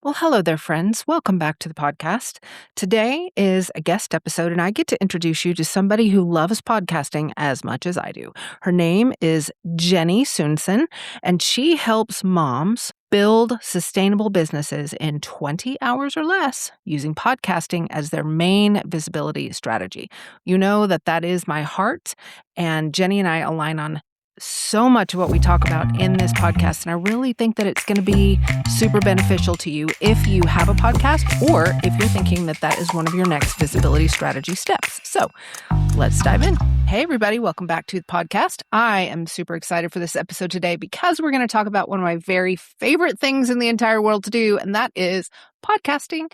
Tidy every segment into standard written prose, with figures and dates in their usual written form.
Well, hello there, friends. Welcome back to the podcast. Today is a guest episode, and I get to introduce you to somebody who loves podcasting as much as I do. Her name is Jenny Suneson, and she helps moms build sustainable businesses in 20 hours or less using podcasting as their main visibility strategy. You know that is my heart, and Jenny and I align on so much of what we talk about in this podcast. And I really think that it's going to be super beneficial to you if you have a podcast or if you're thinking that is one of your next visibility strategy steps. So let's dive in. Hey, everybody. Welcome back to the podcast. I am super excited for this episode today because we're going to talk about one of my very favorite things in the entire world to do, and that is podcasting.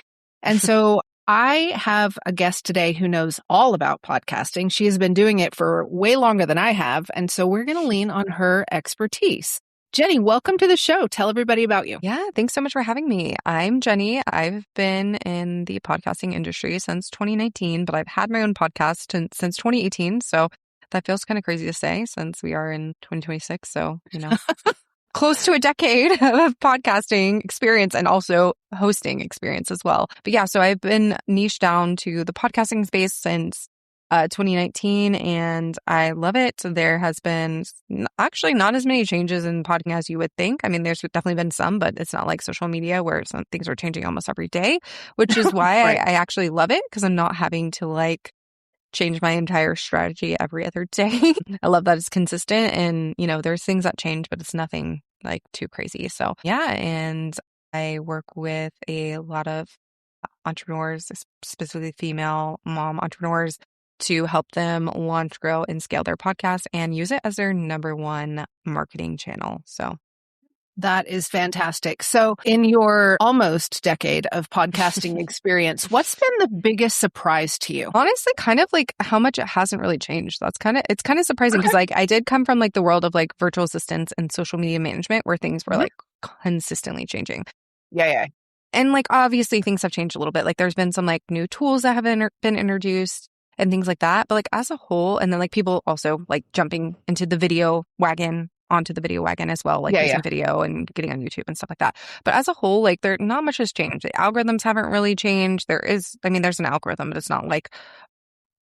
And so I have a guest today who knows all about podcasting. She has been doing it for way longer than I have, and so we're going to lean on her expertise. Jenny, welcome to the show. Tell everybody about you. Yeah, thanks so much for having me. I'm Jenny. I've been in the podcasting industry since 2019, but I've had my own podcast since 2018, so that feels kind of crazy to say since we are in 2026, so, close to a decade of podcasting experience and also hosting experience as well. But yeah, so I've been niched down to the podcasting space since 2019, and I love it. So there has been actually not as many changes in podcasting as you would think. I mean, there's definitely been some, but it's not like social media where some things are changing almost every day, which is why Right. I actually love it because I'm not having to change my entire strategy every other day. I love that it's consistent and, there's things that change, but it's nothing too crazy. So yeah, and I work with a lot of entrepreneurs, specifically female mom entrepreneurs, to help them launch, grow, and scale their podcast and use it as their number one marketing channel. So that is fantastic. So in your almost decade of podcasting experience, what's been the biggest surprise to you? Honestly, kind of how much it hasn't really changed. It's kind of surprising because I did come from the world of virtual assistants and social media management where things were consistently changing. Yeah. And obviously things have changed a little bit. There's been some new tools that have been introduced and things like that. But as a whole, and then people also jumping onto the video wagon as well, using video and getting on YouTube and stuff like that. But as a whole, there not much has changed. The algorithms haven't really changed. There's an algorithm, but it's not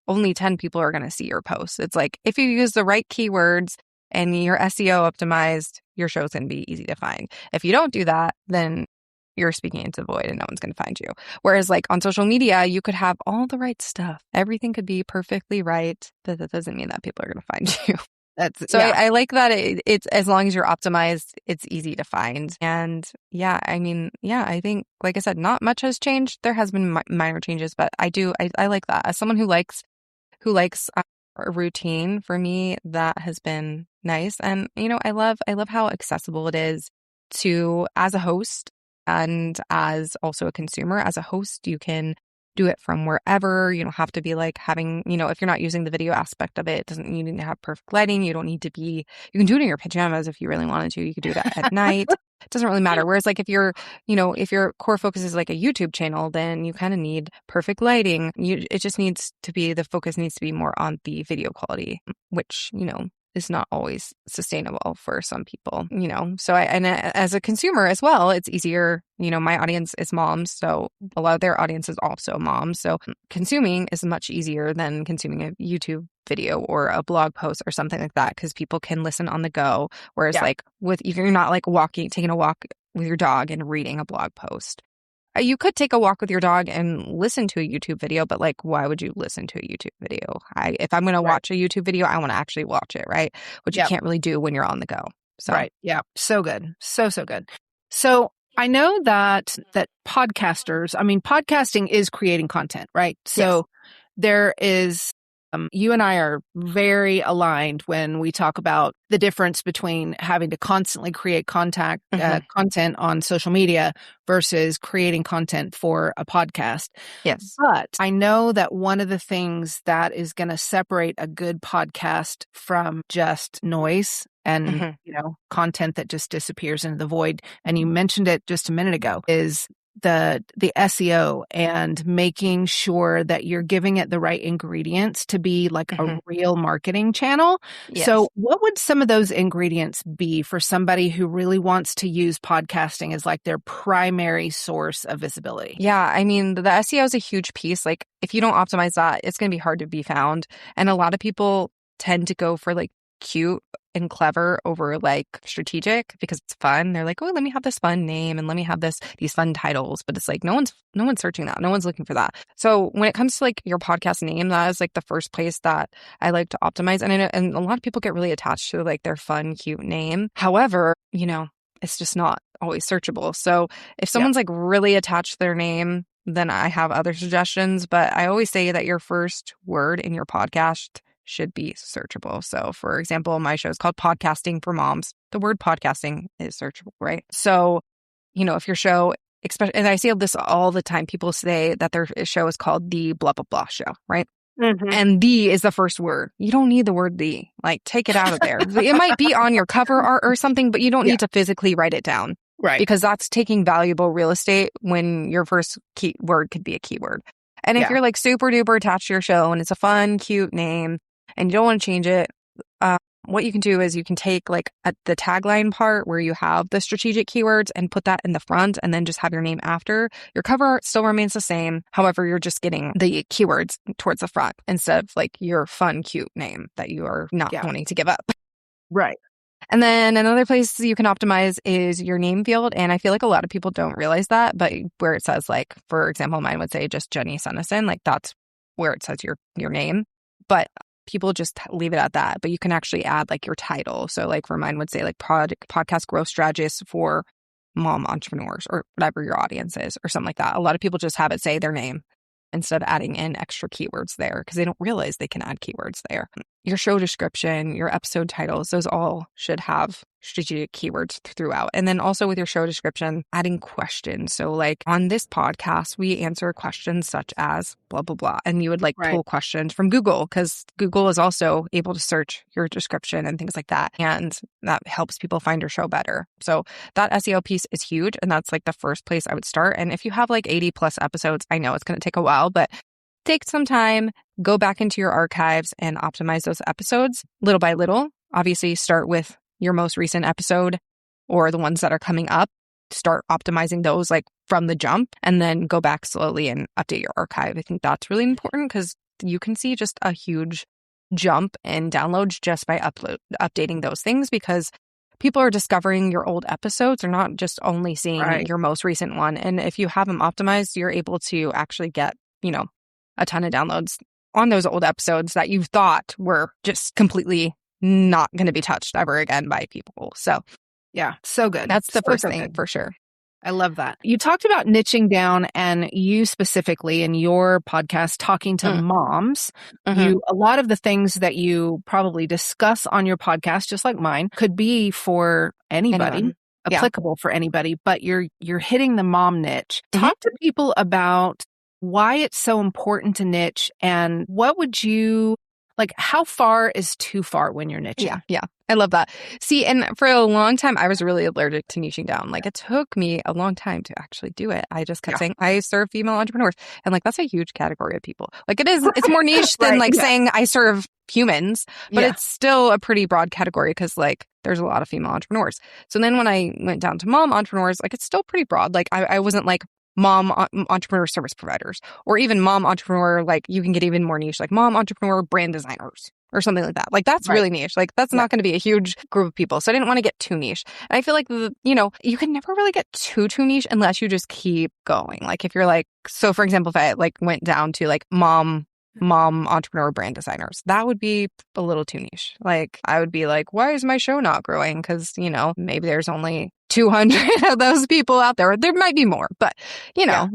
only 10 people are going to see your posts. It's if you use the right keywords and your SEO optimized, your show's going to be easy to find. If you don't do that, then you're speaking into the void and no one's going to find you. Whereas on social media, you could have all the right stuff. Everything could be perfectly right, but that doesn't mean that people are going to find you. I like that it's as long as you're optimized, it's easy to find. And I think, like I said, not much has changed. There has been minor changes, but I like that. As someone who likes a routine, for me, that has been nice. And, I love how accessible it is to, as a host and as also a consumer. As a host, you can do it from wherever. You don't have to be having, if you're not using the video aspect of it, you need to have perfect lighting. You don't need to be, you can do it in your pajamas if you really wanted to. You could do that at night. It doesn't really matter. Whereas if your core focus is a YouTube channel, then you kind of need perfect lighting. It just needs to be, the focus needs to be more on the video quality, which, is not always sustainable for some people, So as a consumer as well, it's easier. My audience is moms, so a lot of their audience is also moms. So consuming is much easier than consuming a YouTube video or a blog post or something like that because people can listen on the go. Whereas you're not taking a walk with your dog and reading a blog post. You could take a walk with your dog and listen to a YouTube video, but why would you listen to a YouTube video? If I'm going to watch a YouTube video, I want to actually watch it, right? Which you can't really do when you're on the go. So. Right. Yeah. So good. So good. So I know that podcasting is creating content, right? So there is, you and I are very aligned when we talk about the difference between having to constantly create content on social media versus creating content for a podcast. Yes. But I know that one of the things that is going to separate a good podcast from just noise and, content that just disappears into the void, and you mentioned it just a minute ago, is the SEO and making sure that you're giving it the right ingredients to be like a real marketing channel. Yes. So what would some of those ingredients be for somebody who really wants to use podcasting as like their primary source of visibility? Yeah, I mean, the SEO is a huge piece. Like, if you don't optimize that, it's going to be hard to be found. And a lot of people tend to go for like cute and clever over like strategic because it's fun. They're like, oh, let me have this fun name and let me have these fun titles. But it's like no one's searching that. No one's looking for that. So when it comes to like your podcast name, that is like the first place that I like to optimize. And I know, and a lot of people get really attached to like their fun, cute name. However, it's just not always searchable. So if someone's like really attached to their name, then I have other suggestions. But I always say that your first word in your podcast should be searchable. So for example, my show is called Podcasting for Moms. The word podcasting is searchable, right? So, if your show, and I see this all the time, people say that their show is called the blah, blah, blah show, right? And the is the first word. You don't need the word the. Like, take it out of there. It might be on your cover art or something, but you don't need to physically write it down. Right. Because that's taking valuable real estate when your first keyword could be a keyword. And if you're like super duper attached to your show and it's a fun, cute name and you don't want to change it, what you can do is you can take like the tagline part where you have the strategic keywords and put that in the front and then just have your name after. Your cover art still remains the same. However, you're just getting the keywords towards the front instead of like your fun, cute name that you are not wanting to give up. Right. And then another place you can optimize is your name field. And I feel like a lot of people don't realize that, but where it says like, for example, mine would say just Jenny Suneson, like that's where it says your name. But people just leave it at that, but you can actually add like your title. So like for mine would say like podcast growth strategist for mom entrepreneurs or whatever your audience is or something like that. A lot of people just have it say their name instead of adding in extra keywords there because they don't realize they can add keywords there. Your show description, your episode titles, those all should have strategic keywords throughout. And then also with your show description, adding questions. So like on this podcast, we answer questions such as blah, blah, blah. And you would like pull questions from Google because Google is also able to search your description and things like that. And that helps people find your show better. So that SEO piece is huge. And that's like the first place I would start. And if you have like 80 plus episodes, I know it's going to take a while, but take some time, go back into your archives and optimize those episodes little by little. Obviously, start with your most recent episode or the ones that are coming up. Start optimizing those like from the jump and then go back slowly and update your archive. I think that's really important because you can see just a huge jump in downloads just by updating those things because people are discovering your old episodes. They're not just only seeing your most recent one. And if you have them optimized, you're able to actually get, a ton of downloads on those old episodes that you thought were just completely not going to be touched ever again by people. So yeah, so good. That's the first thing for sure. I love that. You talked about niching down and you specifically in your podcast talking to moms. A lot of the things that you probably discuss on your podcast, just like mine, could be for anybody, applicable for anybody, but you're hitting the mom niche. Talk to people about why it's so important to niche and what would you like, how far is too far when you're niching? Yeah. I love that. See, and for a long time, I was really allergic to niching down. Like, it took me a long time to actually do it. I just kept saying, I serve female entrepreneurs. And like, that's a huge category of people. Like, it's more niche than saying I serve humans, but it's still a pretty broad category because like, there's a lot of female entrepreneurs. So then when I went down to mom entrepreneurs, like, it's still pretty broad. Like, I wasn't like, mom entrepreneur service providers, or even mom entrepreneur, like you can get even more niche, like mom entrepreneur brand designers or something like that. Like that's really niche. Like that's not going to be a huge group of people. So I didn't want to get too niche. And I feel like, you can never really get too niche unless you just keep going. Like if you're like, so for example, if I like went down to like mom entrepreneur brand designers, that would be a little too niche. Like I would be like, why is my show not growing? Because, maybe there's only 200 of those people out there. There might be more, but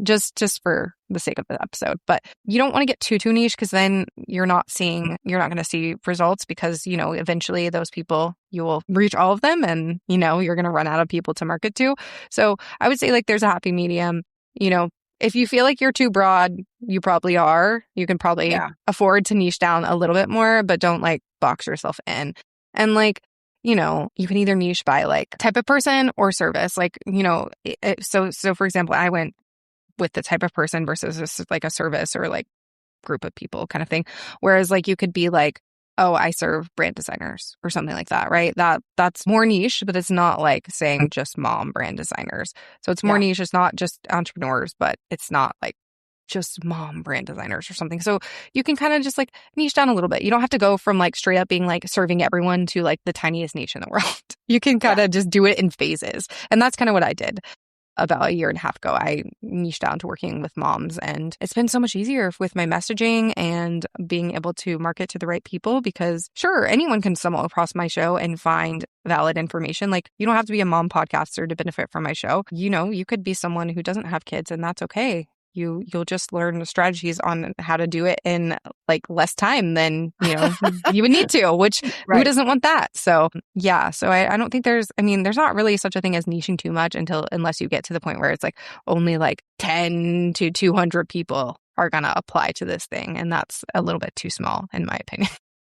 just for the sake of the episode. But you don't want to get too niche because then you're not going to see results because, eventually those people, you will reach all of them and, you're going to run out of people to market to. So I would say like there's a happy medium, if you feel like you're too broad, you probably are. You can probably afford to niche down a little bit more, but don't like box yourself in. And like, you can either niche by like type of person or service. Like, so for example, I went with the type of person versus just like a service or like group of people kind of thing. Whereas like you could be like, oh, I serve brand designers or something like that, right? That's more niche, but it's not like saying just mom brand designers. So it's more niche. It's not just entrepreneurs, but it's not like just mom brand designers or something. So you can kind of just like niche down a little bit. You don't have to go from like straight up being like serving everyone to like the tiniest niche in the world. You can kind of just do it in phases. And that's kind of what I did. About a year and a half ago, I niched down to working with moms, and it's been so much easier with my messaging and being able to market to the right people because sure, anyone can stumble across my show and find valid information. Like you don't have to be a mom podcaster to benefit from my show. You know, you could be someone who doesn't have kids and that's okay. You'll just learn the strategies on how to do it in like less time than, you would need to, which who doesn't want that? So yeah. So I don't think there's not really such a thing as niching too much unless you get to the point where it's like only like 10 to 200 people are going to apply to this thing. And that's a little bit too small in my opinion.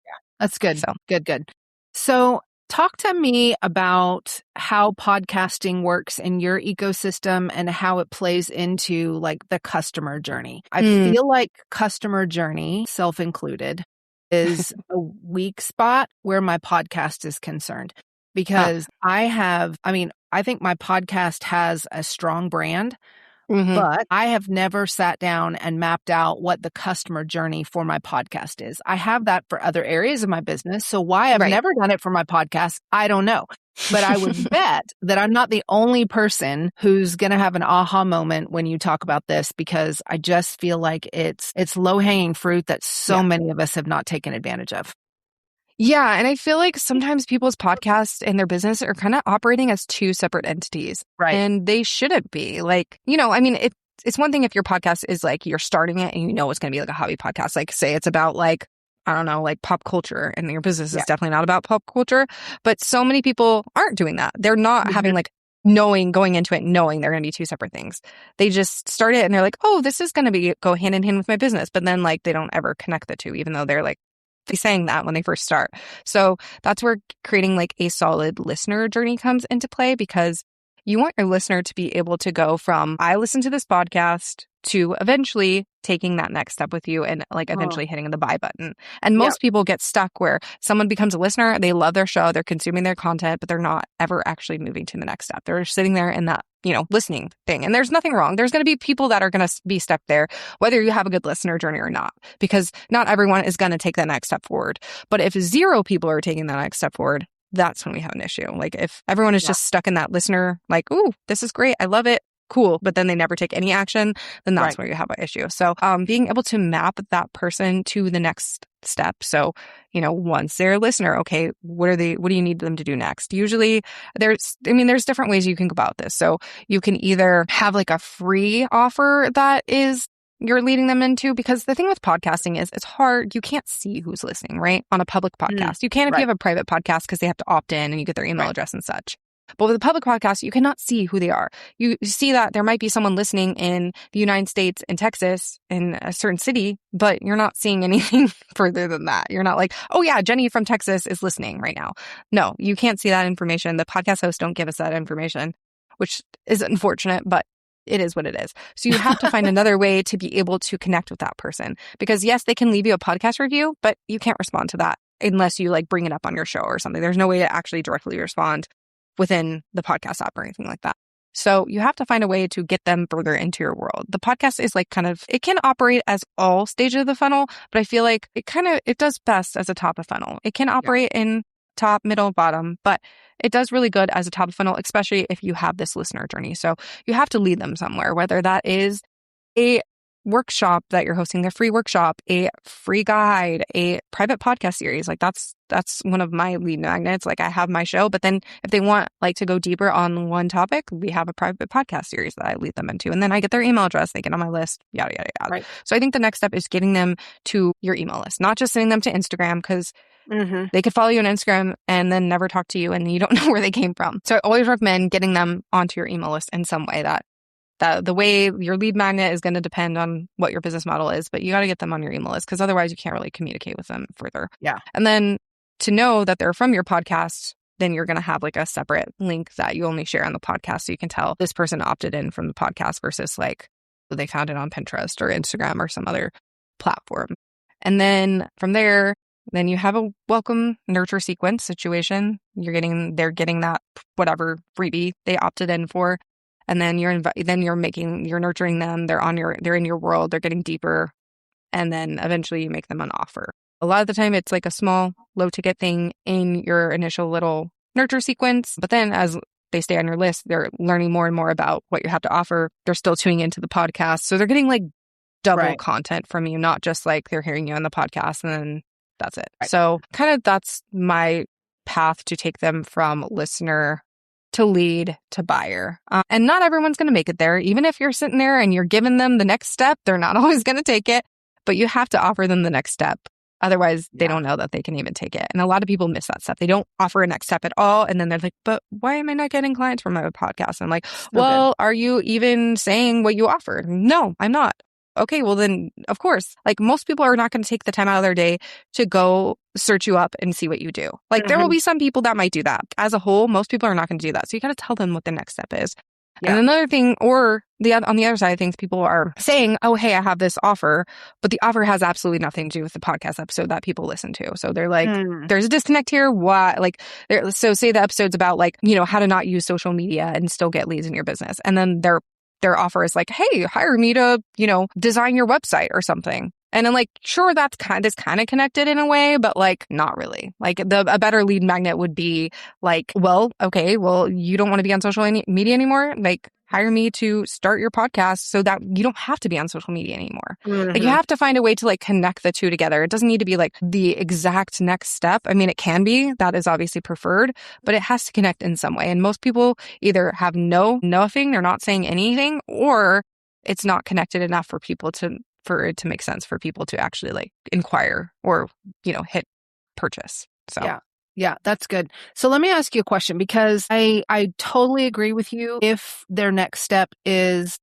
Yeah. That's good. So good. So talk to me about how podcasting works in your ecosystem and how it plays into like the customer journey. I feel like customer journey, self-included, is a weak spot where my podcast is concerned because I think my podcast has a strong brand. But I have never sat down and mapped out what the customer journey for my podcast is. I have that for other areas of my business. So why I've never done it for my podcast, I don't know. But I would bet that I'm not the only person who's going to have an aha moment when you talk about this because I just feel like it's low-hanging fruit that so many of us have not taken advantage of. Yeah. And I feel like sometimes people's podcasts and their business are kind of operating as two separate entities. Right. And they shouldn't be. Like, it's one thing if your podcast is like you're starting it and it's going to be like a hobby podcast. Like, say it's about like, I don't know, like pop culture and your business is definitely not about pop culture. But so many people aren't doing that. They're not having like going into it, knowing they're going to be two separate things. They just start it and they're like, oh, this is going to go hand in hand with my business. But then like they don't ever connect the two, even though they're like, saying that when they first start. So that's where creating like a solid listener journey comes into play because you want your listener to be able to go from, I listen to this podcast to eventually taking that next step with you and like eventually hitting the buy button. And most people get stuck where someone becomes a listener, they love their show, they're consuming their content, but they're not ever actually moving to the next step. They're sitting there in that, listening thing. And there's nothing wrong. There's going to be people that are going to be stuck there, whether you have a good listener journey or not, because not everyone is going to take that next step forward. But if 0 people are taking that next step forward, that's when we have an issue. Like if everyone is just stuck in that listener, like, ooh, this is great, I love it, cool, but then they never take any action, then that's where you have an issue. So being able to map that person to the next step. So, once they're a listener, okay, what do you need them to do next? Usually there's different ways you can go about this. So you can either have like a free offer that is you're leading them into, because the thing with podcasting is it's hard. You can't see who's listening, right? On a public podcast. You can if you have a private podcast because they have to opt in and you get their email address and such. But with a public podcast, you cannot see who they are. You see that there might be someone listening in the United States in Texas in a certain city, but you're not seeing anything further than that. You're not like, oh yeah, Jenny from Texas is listening right now. No, you can't see that information. The podcast hosts don't give us that information, which is unfortunate, but it is what it is. So you have to find another way to be able to connect with that person, because yes, they can leave you a podcast review, but you can't respond to that unless you like bring it up on your show or something. There's no way to actually directly respond within the podcast app or anything like that. So you have to find a way to get them further into your world. The podcast is like it can operate as all stages of the funnel, but I feel like it does best as a top of funnel. It can operate in top, middle, bottom, but it does really good as a top of funnel, especially if you have this listener journey. So you have to lead them somewhere, whether that is a workshop that you're hosting, a free workshop, a free guide, a private podcast series. Like that's one of my lead magnets. Like I have my show, but then if they want like to go deeper on one topic, we have a private podcast series that I lead them into. And then I get their email address, they get on my list, yada, yada, yada. Right. So I think the next step is getting them to your email list, not just sending them to Instagram, because they could follow you on Instagram and then never talk to you and you don't know where they came from. So I always recommend getting them onto your email list in some way. That the way your lead magnet is going to depend on what your business model is, but you got to get them on your email list, because otherwise you can't really communicate with them further. Yeah. And then to know that they're from your podcast, then you're going to have like a separate link that you only share on the podcast. So you can tell this person opted in from the podcast versus like they found it on Pinterest or Instagram or some other platform. And then from there, then you have a welcome nurture sequence situation. They're getting that whatever freebie they opted in for. And then you're nurturing them. They're in your world. They're getting deeper. And then eventually you make them an offer. A lot of the time it's like a small, low ticket thing in your initial little nurture sequence. But then as they stay on your list, they're learning more and more about what you have to offer. They're still tuning into the podcast. So they're getting like double content from you, not just like they're hearing you on the podcast and then that's it. Right. So kind of that's my path to take them from listener to lead to buyer. And not everyone's going to make it there. Even if you're sitting there and you're giving them the next step, they're not always going to take it, but you have to offer them the next step. Otherwise, they don't know that they can even take it. And a lot of people miss that step. They don't offer a next step at all. And then they're like, but why am I not getting clients from my podcast? I'm like, well, are you even saying what you offered? No, I'm not. Okay, well then, of course, like most people are not going to take the time out of their day to go search you up and see what you do. Like there will be some people that might do that. As a whole, most people are not going to do that. So you got to tell them what the next step is. Yeah. And another thing, on the other side of things, people are saying, oh, hey, I have this offer, but the offer has absolutely nothing to do with the podcast episode that people listen to. So they're like, there's a disconnect here. Why? Like, so say the episode's about like, how to not use social media and still get leads in your business. And then their offer is like, hey, hire me to, design your website or something. And I'm like, sure, that's kind of connected in a way, but like not really. Like a better lead magnet would be like, well, okay, well, you don't want to be on social media anymore. Like hire me to start your podcast so that you don't have to be on social media anymore. Like you have to find a way to like connect the two together. It doesn't need to be like the exact next step. I mean, it can be, that is obviously preferred, but it has to connect in some way. And most people either have nothing, they're not saying anything, or it's not connected enough for it to make sense for people to actually like inquire or, hit purchase. So yeah, that's good. So let me ask you a question, because I totally agree with you. If their next step is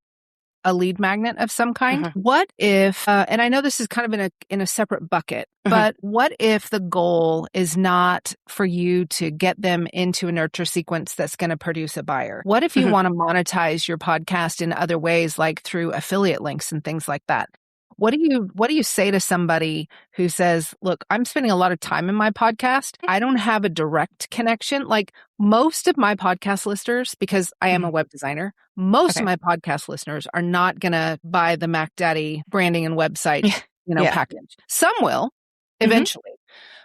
a lead magnet of some kind, what if, and I know this is kind of in a separate bucket, but what if the goal is not for you to get them into a nurture sequence that's going to produce a buyer? What if you want to monetize your podcast in other ways, like through affiliate links and things like that? What do you say to somebody who says, look, I'm spending a lot of time in my podcast. I don't have a direct connection. Like most of my podcast listeners, because I am a web designer, most of my podcast listeners are not going to buy the Mac Daddy branding and website, package. Some will eventually,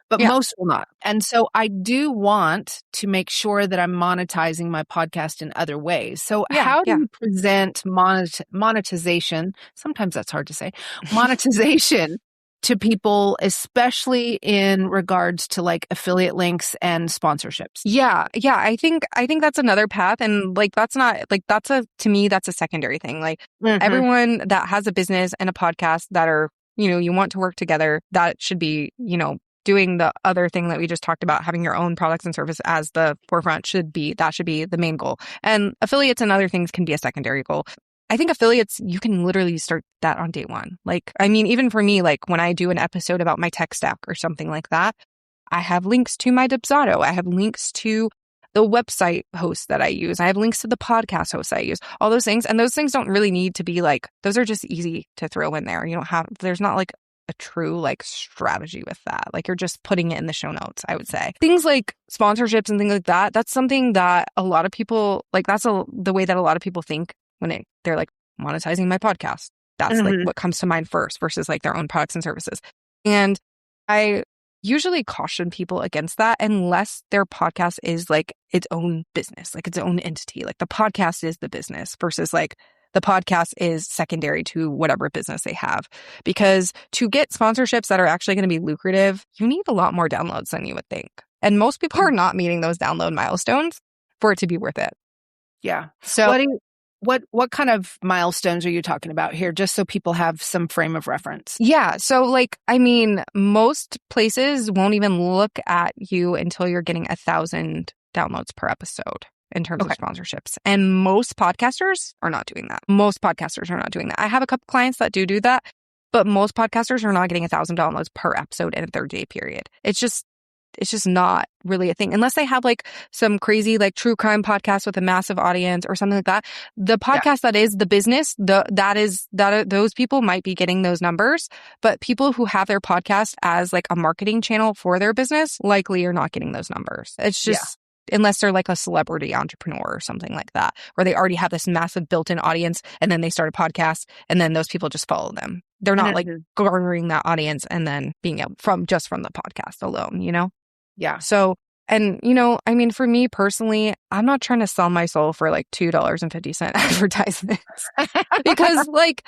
but most will not. And so I do want to make sure that I'm monetizing my podcast in other ways. So how do you present monetization? Sometimes that's hard to say. Monetization to people, especially in regards to like affiliate links and sponsorships. Yeah. I think that's another path. And like, to me, that's a secondary thing. Like everyone that has a business and a podcast that are, you want to work together, that should be, doing the other thing that we just talked about, having your own products and service as the forefront should be the main goal. And affiliates and other things can be a secondary goal. I think affiliates, you can literally start that on day one. Like, I mean, even for me, like when I do an episode about my tech stack or something like that, I have links to my Dubsado. I have links to the website host that I use. I have links to the podcast host I use, all those things. And those things don't really need to be like, those are just easy to throw in there. There's not like a true like strategy with that. Like you're just putting it in the show notes, I would say. Things like sponsorships and things like that, that's something that a lot of people, like the way that a lot of people think when they're like monetizing my podcast. That's like what comes to mind first versus like their own products and services. And I usually caution people against that unless their podcast is like its own business, like its own entity. Like the podcast is the business versus like the podcast is secondary to whatever business they have. Because to get sponsorships that are actually going to be lucrative, you need a lot more downloads than you would think. And most people are not meeting those download milestones for it to be worth it. Yeah. So what kind of milestones are you talking about here, just so people have some frame of reference? Yeah. So like, I mean, most places won't even look at you until you're getting 1,000 downloads per episode in terms of sponsorships. And most podcasters are not doing that. I have a couple clients that do that, but most podcasters are not getting 1,000 downloads per episode in a 30-day period. it's just not really a thing unless they have like some crazy like true crime podcast with a massive audience or something like that. The podcast that is the business, those people might be getting those numbers, but people who have their podcast as like a marketing channel for their business likely are not getting those numbers. It's just unless they're like a celebrity entrepreneur or something like that, where they already have this massive built-in audience and then they start a podcast and then those people just follow them. They're not like garnering that audience and then being able from the podcast alone, you know? Yeah. So, and you know, I mean, for me personally, I'm not trying to sell my soul for like $2.50 advertisements because like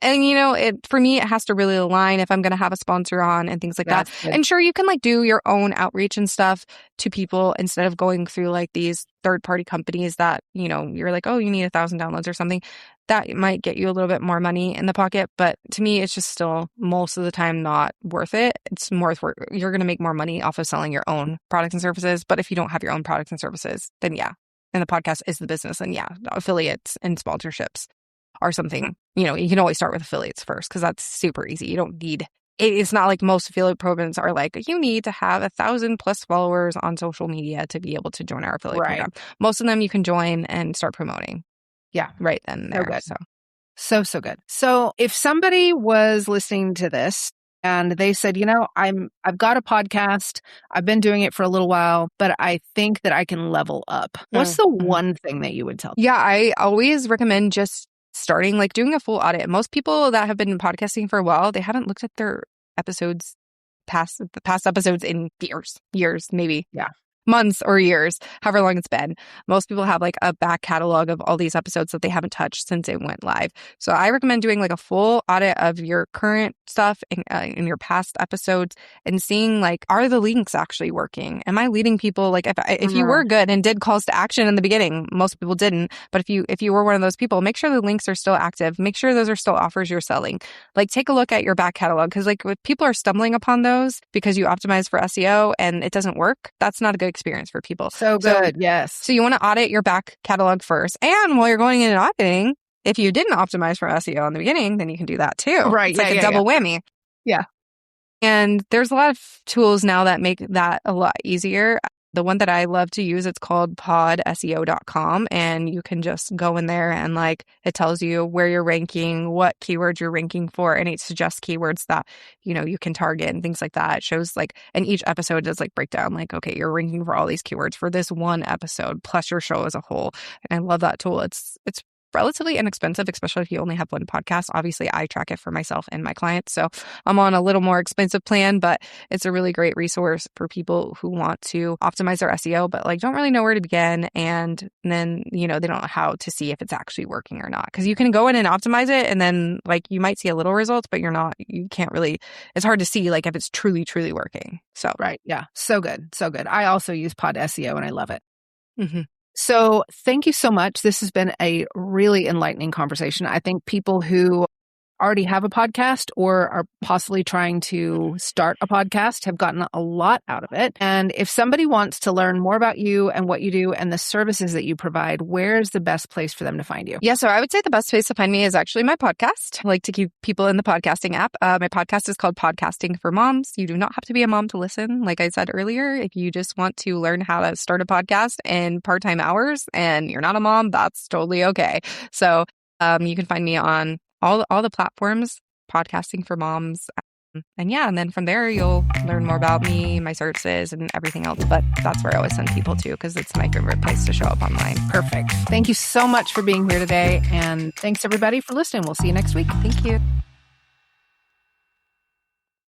and you know, for me, it has to really align if I'm going to have a sponsor on and things like that. Good. And sure, you can like do your own outreach and stuff to people instead of going through like these third-party companies that, you know, you're like, oh, you need 1,000 downloads or something. That might get you a little bit more money in the pocket. But to me, it's just still most of the time not worth it. It's more worth you're going to make more money off of selling your own products and services. But if you don't have your own products and services, then yeah. And the podcast is the business. And yeah, affiliates and sponsorships are something, you know, you can always start with affiliates first because that's super easy. You don't need it's not like most affiliate programs are like, you need to have 1,000+ followers on social media to be able to join our affiliate program. Most of them you can join and start promoting. Yeah. Right then and there. So good. So if somebody was listening to this and they said, you know, I've got a podcast, I've been doing it for a little while, but I think that I can level up. What's the one thing that you would tell them? Yeah, I always recommend just starting, like doing a full audit. Most people that have been podcasting for a while, they haven't looked at their episodes, the past episodes in years, maybe. Yeah. Months or years, however long it's been. Most people have like a back catalog of all these episodes that they haven't touched since it went live. So I recommend doing like a full audit of your current stuff in your past episodes and seeing like, are the links actually working? Am I leading people? Like if you were good and did calls to action in the beginning, most people didn't. But if you were one of those people, make sure the links are still active. Make sure those are still offers you're selling. Like take a look at your back catalog because like if people are stumbling upon those because you optimize for SEO and it doesn't work, that's not a good experience for people. So good. Yes. So you want to audit your back catalog first. And while you're going in and auditing, if you didn't optimize for SEO in the beginning, then you can do that too. Right. It's like a double whammy. Yeah. And there's a lot of tools now that make that a lot easier. The one that I love to use, it's called podseo.com. And you can just go in there and like, it tells you where you're ranking, what keywords you're ranking for, and it suggests keywords that, you know, you can target and things like that. It shows like, and each episode does like breakdown, like, okay, you're ranking for all these keywords for this one episode, plus your show as a whole. And I love that tool. It's relatively inexpensive, especially if you only have one podcast. Obviously, I track it for myself and my clients. So I'm on a little more expensive plan, but it's a really great resource for people who want to optimize their SEO, but like don't really know where to begin. And then, you know, they don't know how to see if it's actually working or not. Because you can go in and optimize it and then like you might see a little results, but you can't really, it's hard to see like if it's truly, truly working. So, right. Yeah. So good. So good. I also use Pod SEO and I love it. Mm-hmm. So thank you so much. This has been a really enlightening conversation. I think people who already have a podcast or are possibly trying to start a podcast have gotten a lot out of it. And if somebody wants to learn more about you and what you do and the services that you provide, where's the best place for them to find you? Yeah, so I would say the best place to find me is actually my podcast. I like to keep people in the podcasting app. My podcast is called Podcasting for Moms. You do not have to be a mom to listen. Like I said earlier, if you just want to learn how to start a podcast in part-time hours and you're not a mom, that's totally okay. So you can find me on all the platforms, Podcasting for Moms. And then from there, you'll learn more about me, my services, and everything else. But that's where I always send people to because it's my favorite place to show up online. Perfect. Thank you so much for being here today. And thanks everybody for listening. We'll see you next week. Thank you.